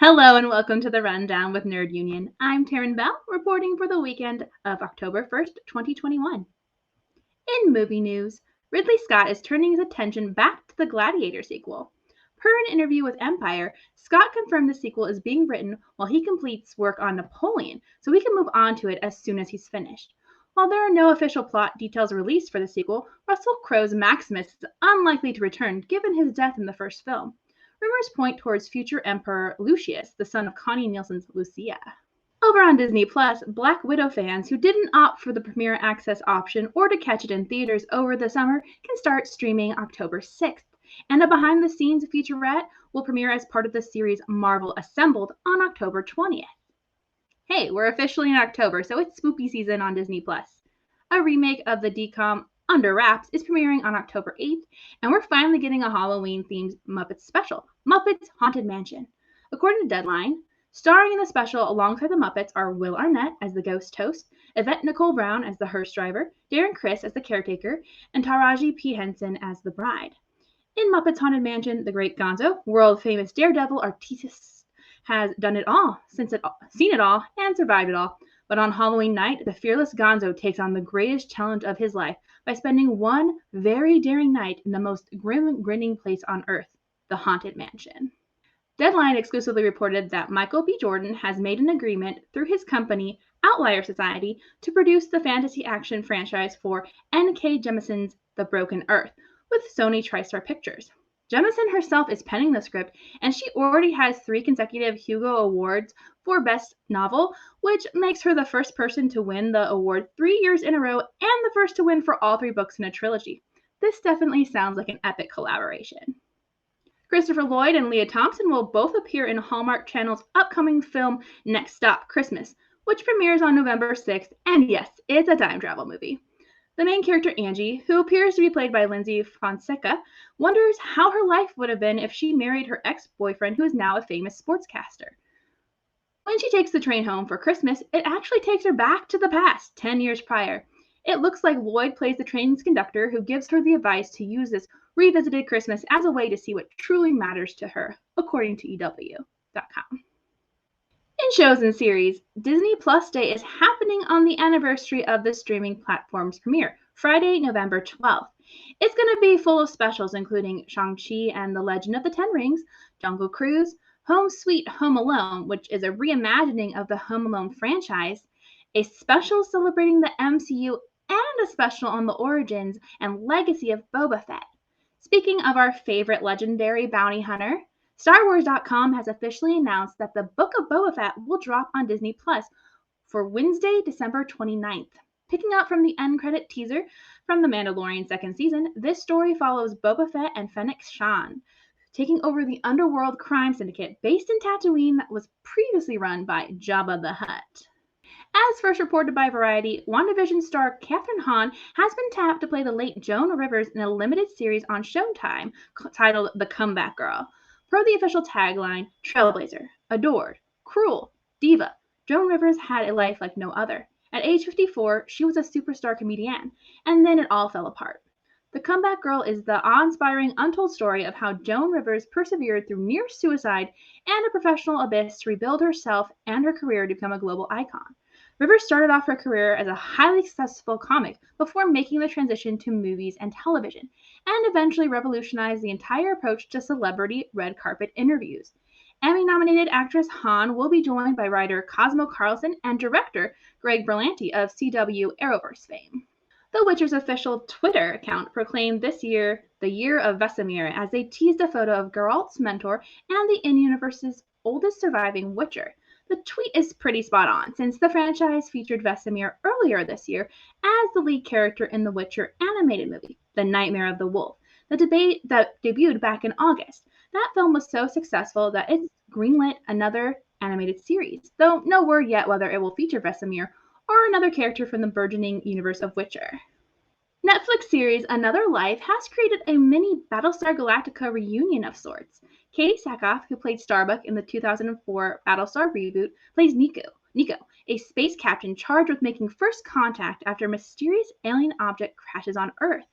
Hello and welcome to the Rundown with Nerd Union. I'm Taryn Belle, reporting for the weekend of October 1st, 2021. In movie news, Ridley Scott is turning his attention back to the Gladiator sequel. Per an interview with Empire, Scott confirmed the sequel is being written while he completes work on Napoleon, so he can move on to it as soon as he's finished. While there are no official plot details released for the sequel, Russell Crowe's Maximus is unlikely to return given his death in the first film. Rumors point towards future Emperor Lucius, the son of Connie Nielsen's Lucia. Over on Disney Plus, Black Widow fans who didn't opt for the premiere access option or to catch it in theaters over the summer can start streaming October 6th. And a behind-the-scenes featurette will premiere as part of the series Marvel Assembled on October 20th. Hey, we're officially in October, so it's spooky season on Disney Plus. A remake of the DCOM Under Wraps is premiering on October 8th, and we're finally getting a Halloween-themed Muppets special, Muppets Haunted Mansion. According to Deadline, starring in the special alongside the Muppets are Will Arnett as the ghost host, Yvette Nicole Brown as the hearse driver, Darren Criss as the caretaker, and Taraji P. Henson as the bride. In Muppets Haunted Mansion, the Great Gonzo, world-famous daredevil artiste, has done it all, seen it all, and survived it all. But on Halloween night, the fearless Gonzo takes on the greatest challenge of his life by spending one very daring night in the most grim, grinning place on Earth, the Haunted Mansion. Deadline exclusively reported that Michael B. Jordan has made an agreement through his company, Outlier Society, to produce the fantasy action franchise for N.K. Jemisin's The Broken Earth, with Sony TriStar Pictures. Jemison herself is penning the script, and she already has 3 consecutive Hugo Awards for Best Novel, which makes her the first person to win the award 3 years in a row and the first to win for all 3 books in a trilogy. This definitely sounds like an epic collaboration. Christopher Lloyd and Leah Thompson will both appear in Hallmark Channel's upcoming film Next Stop Christmas, which premieres on November 6th, and yes, it's a time travel movie. The main character, Angie, who appears to be played by Lindsay Fonseca, wonders how her life would have been if she married her ex-boyfriend, who is now a famous sportscaster. When she takes the train home for Christmas, it actually takes her back to the past, 10 years prior. It looks like Lloyd plays the train's conductor who gives her the advice to use this revisited Christmas as a way to see what truly matters to her, according to EW.com. In shows and series, Disney Plus Day is happening on the anniversary of the streaming platform's premiere, Friday, November 12th. It's going to be full of specials including Shang-Chi and the Legend of the Ten Rings, Jungle Cruise, Home Sweet Home Alone, which is a reimagining of the Home Alone franchise, a special celebrating the MCU, and a special on the origins and legacy of Boba Fett. Speaking of our favorite legendary bounty hunter, StarWars.com has officially announced that the Book of Boba Fett will drop on Disney Plus for Wednesday, December 29th. Picking up from the end credit teaser from The Mandalorian second season, this story follows Boba Fett and Fennec Shan taking over the underworld crime syndicate based in Tatooine that was previously run by Jabba the Hutt. As first reported by Variety, WandaVision star Kathryn Hahn has been tapped to play the late Joan Rivers in a limited series on Showtime titled The Comeback Girl. Per the official tagline, Trailblazer, Adored, Cruel, Diva, Joan Rivers had a life like no other. At age 54, she was a superstar comedian, and then it all fell apart. The Comeback Girl is the awe-inspiring untold story of how Joan Rivers persevered through near suicide and a professional abyss to rebuild herself and her career to become a global icon. Rivers started off her career as a highly successful comic before making the transition to movies and television, and eventually revolutionized the entire approach to celebrity red carpet interviews. Emmy-nominated actress Hahn will be joined by writer Cosmo Carlson and director Greg Berlanti of CW Arrowverse fame. The Witcher's official Twitter account proclaimed this year the Year of Vesemir as they teased a photo of Geralt's mentor and the in-universe's oldest surviving Witcher. The tweet is pretty spot on, since the franchise featured Vesemir earlier this year as the lead character in the Witcher animated movie, The Nightmare of the Wolf, that debuted back in August. That film was so successful that it's greenlit another animated series, though no word yet whether it will feature Vesemir or another character from the burgeoning universe of Witcher. Netflix series Another Life has created a mini Battlestar Galactica reunion of sorts. Katie Sackhoff, who played Starbuck in the 2004 Battlestar reboot, plays Nico, a space captain charged with making first contact after a mysterious alien object crashes on Earth.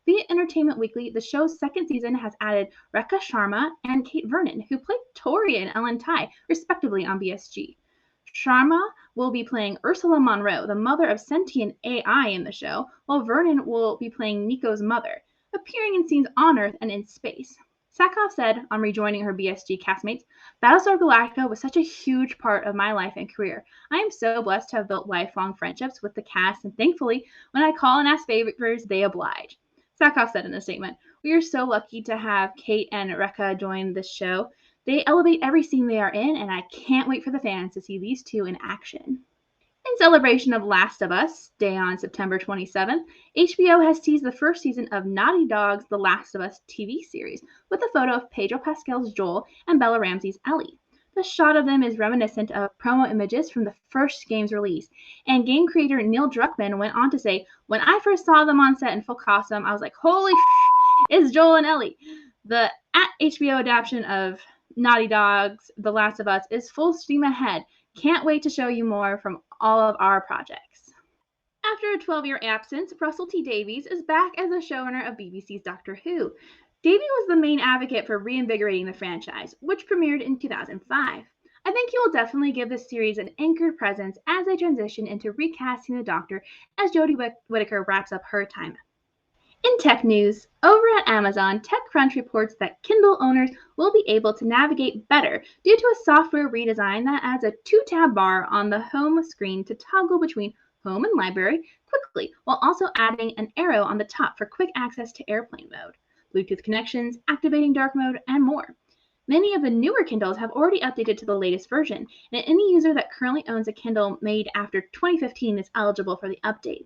Via Entertainment Weekly, the show's second season has added Rekha Sharma and Kate Vernon, who played Tori and Ellen Tai, respectively, on BSG. Sharma will be playing Ursula Monroe, the mother of sentient AI in the show, while Vernon will be playing Nico's mother, appearing in scenes on Earth and in space. Sakov said on rejoining her BSG castmates, Battlestar Galactica was such a huge part of my life and career. I am so blessed to have built lifelong friendships with the cast, and thankfully, when I call and ask favors, they oblige. Sakov said in a statement, "We are so lucky to have Kate and Rekha join this show. They elevate every scene they are in, and I can't wait for the fans to see these two in action." In celebration of Last of Us Day on September 27th, HBO has teased the first season of Naughty Dog's The Last of Us TV series with a photo of Pedro Pascal's Joel and Bella Ramsey's Ellie. The shot of them is reminiscent of promo images from the first game's release, and game creator Neil Druckmann went on to say, "When I first saw them on set in full costume, I was like, holy it's Joel and Ellie." The HBO adaptation of Naughty Dog's The Last of Us is full steam ahead. Can't wait to show you more from all of our projects. After a 12-year absence, Russell T Davies is back as the showrunner of BBC's Doctor Who. Davies was the main advocate for reinvigorating the franchise, which premiered in 2005. I think he will definitely give this series an anchored presence as they transition into recasting the Doctor as Jodie Whittaker wraps up her time. In tech news, over at Amazon, TechCrunch reports that Kindle owners will be able to navigate better due to a software redesign that adds a 2-tab bar on the home screen to toggle between home and library quickly, while also adding an arrow on the top for quick access to airplane mode, Bluetooth connections, activating dark mode, and more. Many of the newer Kindles have already updated to the latest version, and any user that currently owns a Kindle made after 2015 is eligible for the update.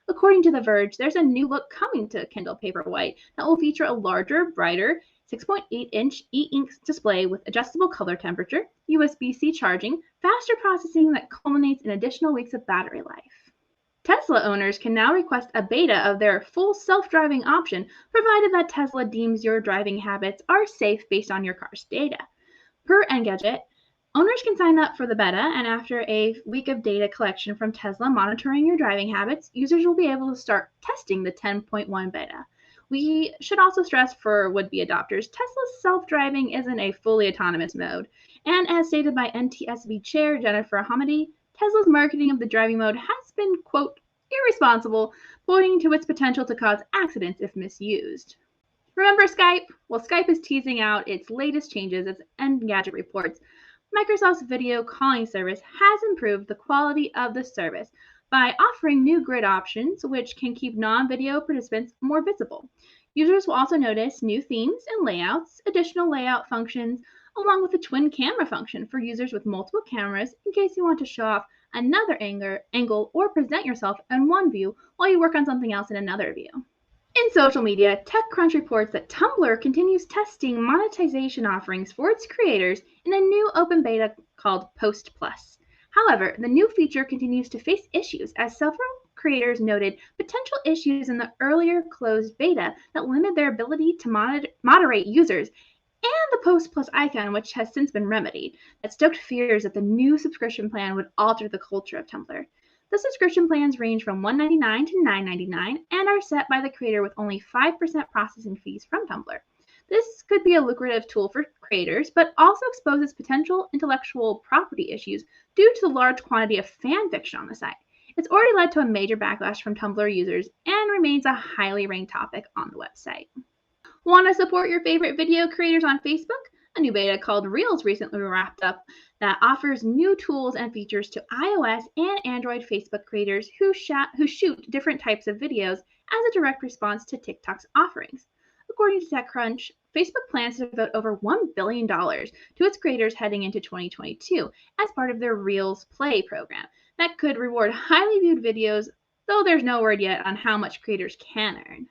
According to The Verge, there's a new look coming to Kindle Paperwhite that will feature a larger, brighter 6.8-inch e-ink display with adjustable color temperature, USB-C charging, faster processing that culminates in additional weeks of battery life. Tesla owners can now request a beta of their full self-driving option, provided that Tesla deems your driving habits are safe based on your car's data. Per Engadget, owners can sign up for the beta, and after a week of data collection from Tesla monitoring your driving habits, users will be able to start testing the 10.1 beta. We should also stress for would-be adopters, Tesla's self-driving isn't a fully autonomous mode, and as stated by NTSB Chair Jennifer Hamady, Tesla's marketing of the driving mode has been, quote, irresponsible, pointing to its potential to cause accidents if misused. Remember Skype? Well, Skype is teasing out its latest changes as Engadget reports. Microsoft's video calling service has improved the quality of the service by offering new grid options, which can keep non-video participants more visible. Users will also notice new themes and layouts, additional layout functions, along with a twin camera function for users with multiple cameras in case you want to show off another angle or present yourself in one view while you work on something else in another view. In social media, TechCrunch reports that Tumblr continues testing monetization offerings for its creators in a new open beta called Post Plus. However, the new feature continues to face issues as several creators noted potential issues in the earlier closed beta that limit their ability to moderate users, and the Post Plus icon, which has since been remedied, that stoked fears that the new subscription plan would alter the culture of Tumblr. The subscription plans range from $1.99 to $9.99 and are set by the creator with only 5% processing fees from Tumblr. This could be a lucrative tool for creators, but also exposes potential intellectual property issues due to the large quantity of fan fiction on the site. It's already led to a major backlash from Tumblr users and remains a highly ranked topic on the website. Want to support your favorite video creators on Facebook? A new beta called Reels recently wrapped up that offers new tools and features to iOS and Android Facebook creators who shoot different types of videos as a direct response to TikTok's offerings. According to TechCrunch, Facebook plans to devote over $1 billion to its creators heading into 2022 as part of their Reels Play program that could reward highly viewed videos, though there's no word yet on how much creators can earn.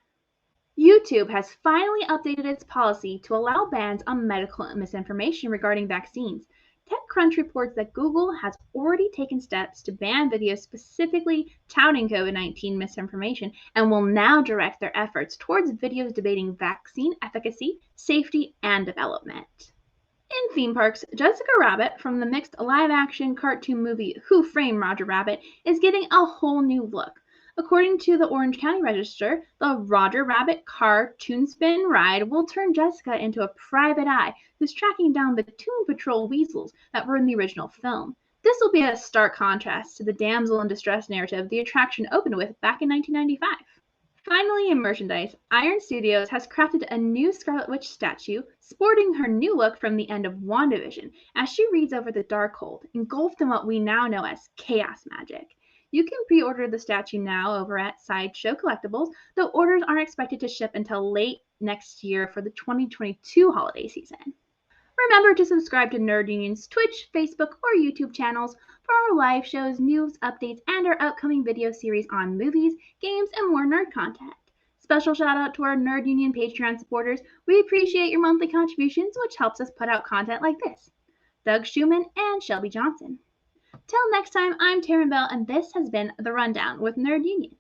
YouTube has finally updated its policy to allow bans on medical misinformation regarding vaccines. TechCrunch reports that Google has already taken steps to ban videos specifically touting COVID-19 misinformation and will now direct their efforts towards videos debating vaccine efficacy, safety, and development. In theme parks, Jessica Rabbit from the mixed live-action cartoon movie Who Framed Roger Rabbit is getting a whole new look. According to the Orange County Register, the Roger Rabbit car Toon Spin ride will turn Jessica into a private eye who's tracking down the Toon Patrol weasels that were in the original film. This will be a stark contrast to the damsel in distress narrative the attraction opened with back in 1995. Finally, in merchandise, Iron Studios has crafted a new Scarlet Witch statue sporting her new look from the end of WandaVision as she reads over the Darkhold, engulfed in what we now know as chaos magic. You can pre-order the statue now over at Sideshow Collectibles, though orders aren't expected to ship until late next year for the 2022 holiday season. Remember to subscribe to Nerd Union's Twitch, Facebook, or YouTube channels for our live shows, news, updates, and our upcoming video series on movies, games, and more nerd content. Special shout out to our Nerd Union Patreon supporters. We appreciate your monthly contributions, which helps us put out content like this. Doug Schumann and Shelby Johnson. Till next time, I'm Taryn Belle, and this has been The Rundown with Nerd Union.